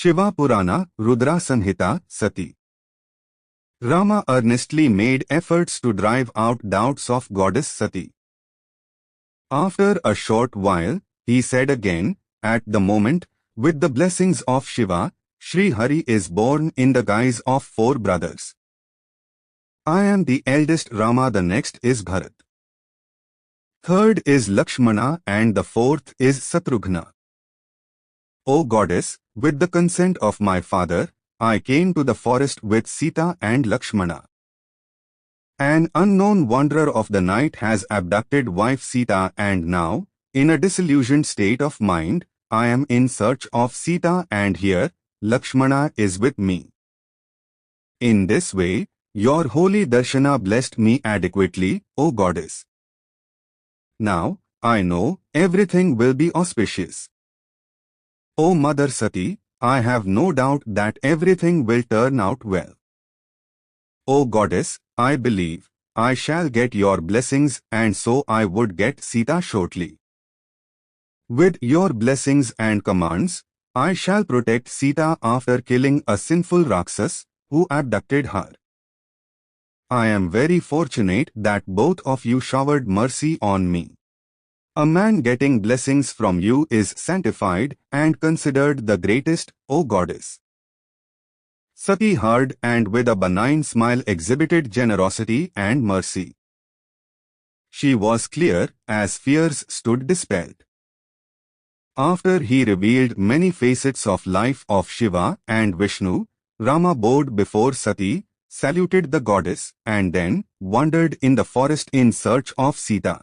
Shiva Purana, Rudra Samhita, Sati. Rama earnestly made efforts to drive out doubts of goddess Sati. After a short while, he said again, at the moment, with the blessings of Shiva, Sri Hari is born in the guise of 4 brothers. I am the eldest Rama, the next is Bharat. Third is Lakshmana and the fourth is Satrughna. O goddess, with the consent of my father, I came to the forest with Sita and Lakshmana. An unknown wanderer of the night has abducted wife Sita, and now, in a disillusioned state of mind, I am in search of Sita, and here, Lakshmana is with me. In this way, your holy darshana blessed me adequately, O goddess. Now, I know, everything will be auspicious. O Mother Sati, I have no doubt that everything will turn out well. O goddess, I believe, I shall get your blessings, and so I would get Sita shortly. With your blessings and commands, I shall protect Sita after killing a sinful Rakshas who abducted her. I am very fortunate that both of you showered mercy on me. A man getting blessings from you is sanctified and considered the greatest, O goddess. Sati heard and with a benign smile exhibited generosity and mercy. She was clear as fears stood dispelled. After he revealed many facets of life of Shiva and Vishnu, Rama bowed before Sati, saluted the goddess, and then wandered in the forest in search of Sita.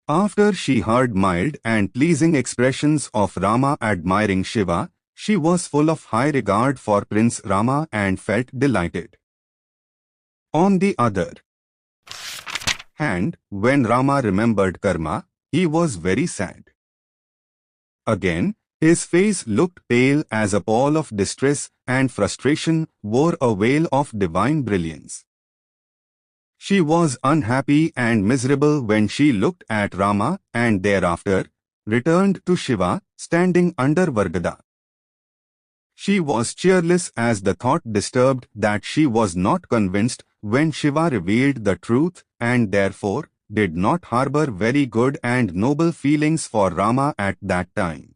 After she heard mild and pleasing expressions of Rama admiring Shiva, she was full of high regard for Prince Rama and felt delighted. On the other hand, when Rama remembered karma, he was very sad. Again, his face looked pale as a pall of distress, and frustration wore a veil of divine brilliance. She was unhappy and miserable when she looked at Rama and thereafter returned to Shiva, standing under Vargada. She was cheerless as the thought disturbed that she was not convinced when Shiva revealed the truth, and therefore did not harbor very good and noble feelings for Rama at that time.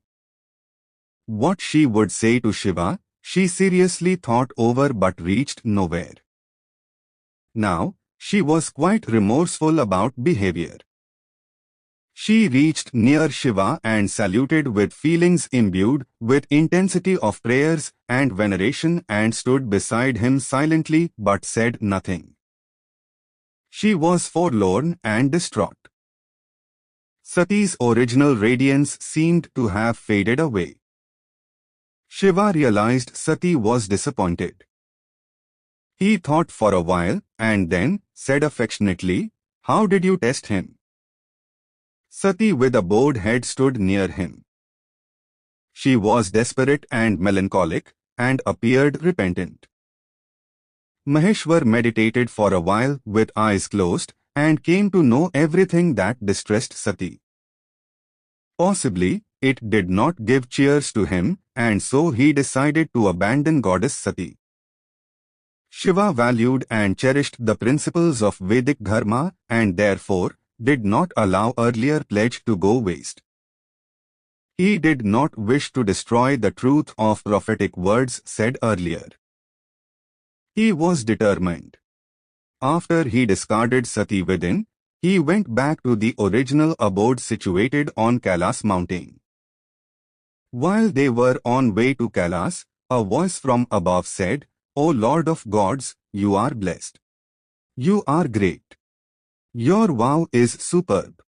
What she would say to Shiva, she seriously thought over but reached nowhere. Now, she was quite remorseful about behavior. She reached near Shiva and saluted with feelings imbued with intensity of prayers and veneration, and stood beside him silently but said nothing. She was forlorn and distraught. Sati's original radiance seemed to have faded away. Shiva realized Sati was disappointed. He thought for a while and then said affectionately, "How did you test him?" Sati with a bowed head stood near him. She was desperate and melancholic and appeared repentant. Maheshwar meditated for a while with eyes closed and came to know everything that distressed Sati. Possibly, it did not give cheers to him, and so he decided to abandon goddess Sati. Shiva valued and cherished the principles of Vedic Dharma and therefore did not allow earlier pledge to go waste. He did not wish to destroy the truth of prophetic words said earlier. He was determined. After he discarded Sati within, he went back to the original abode situated on Kailas mountain. While they were on way to Kailas, a voice from above said, "O Lord of gods, you are blessed. You are great. Your vow is superb.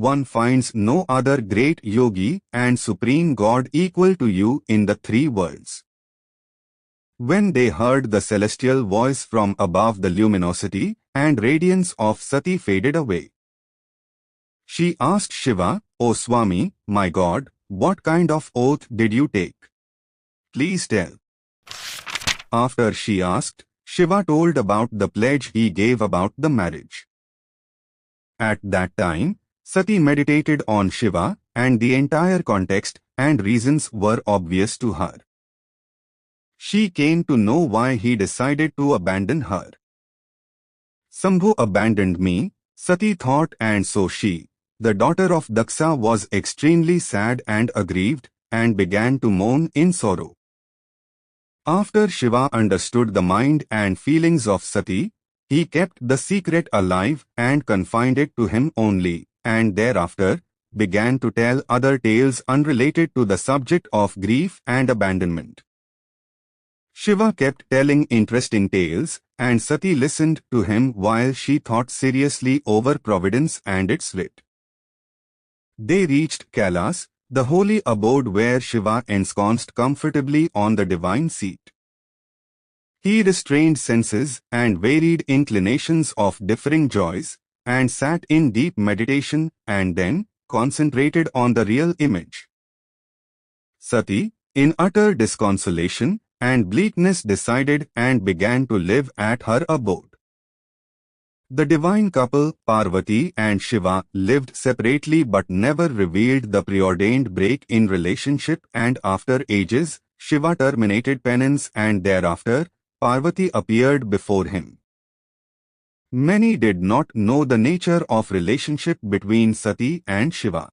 One finds no other great yogi and supreme God equal to you in the 3 worlds." When they heard the celestial voice from above, the luminosity and radiance of Sati faded away. She asked Shiva, "O Swami, my God, what kind of oath did you take? Please tell." After she asked, Shiva told about the pledge he gave about the marriage. At that time, Sati meditated on Shiva, and the entire context and reasons were obvious to her. She came to know why he decided to abandon her. Sambhu abandoned me, Sati thought, and so she, the daughter of Daksa, was extremely sad and aggrieved, and began to mourn in sorrow. After Shiva understood the mind and feelings of Sati, he kept the secret alive and confined it to him only, and thereafter began to tell other tales unrelated to the subject of grief and abandonment. Shiva kept telling interesting tales, and Sati listened to him while she thought seriously over providence and its wit. They reached Kailas, the holy abode where Shiva ensconced comfortably on the divine seat. He restrained senses and varied inclinations of differing joys, and sat in deep meditation and then concentrated on the real image. Sati, in utter disconsolation and bleakness, decided and began to live at her abode. The divine couple, Parvati and Shiva, lived separately but never revealed the preordained break in relationship, and after ages, Shiva terminated penance and thereafter, Parvati appeared before him. Many did not know the nature of relationship between Sati and Shiva.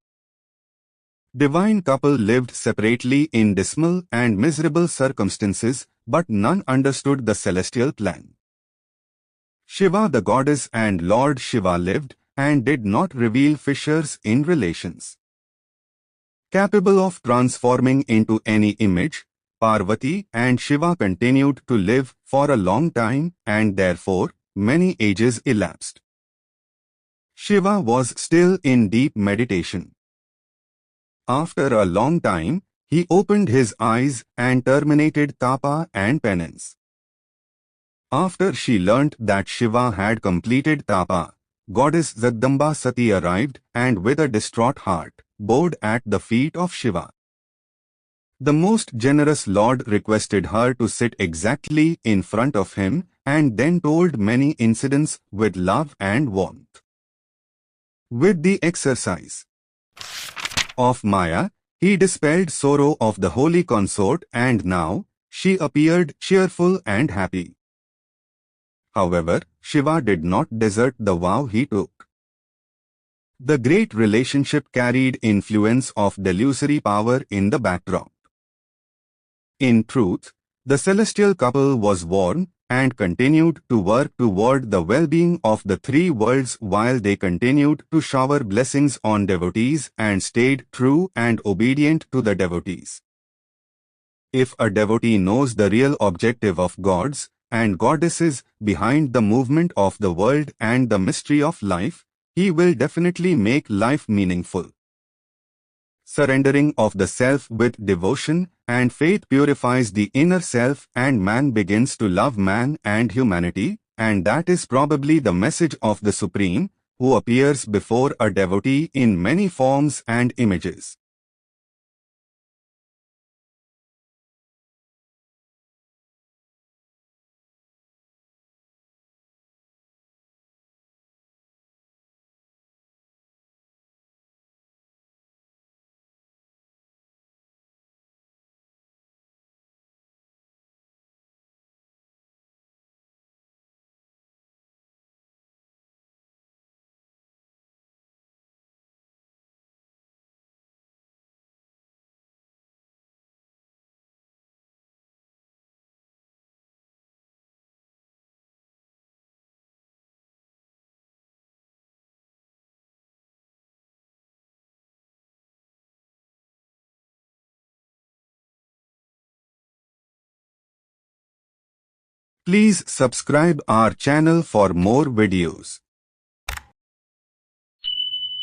Divine couple lived separately in dismal and miserable circumstances, but none understood the celestial plan. Shiva, the goddess, and Lord Shiva lived and did not reveal fissures in relations. Capable of transforming into any image, Parvati and Shiva continued to live for a long time, and therefore many ages elapsed. Shiva was still in deep meditation. After a long time, he opened his eyes and terminated tapa and penance. After she learnt that Shiva had completed tapa, goddess Jagdamba Sati arrived and with a distraught heart, bowed at the feet of Shiva. The most generous Lord requested her to sit exactly in front of him and then told many incidents with love and warmth. With the exercise of Maya, he dispelled sorrow of the holy consort, and now she appeared cheerful and happy. However, Shiva did not desert the vow he took. The great relationship carried influence of delusory power in the backdrop. In truth, the celestial couple was warm and continued to work toward the well-being of the three worlds while they continued to shower blessings on devotees and stayed true and obedient to the devotees. If a devotee knows the real objective of gods and goddesses behind the movement of the world and the mystery of life, he will definitely make life meaningful. Surrendering of the self with devotion and faith purifies the inner self, and man begins to love man and humanity, and that is probably the message of the Supreme, who appears before a devotee in many forms and images. Please subscribe our channel for more videos.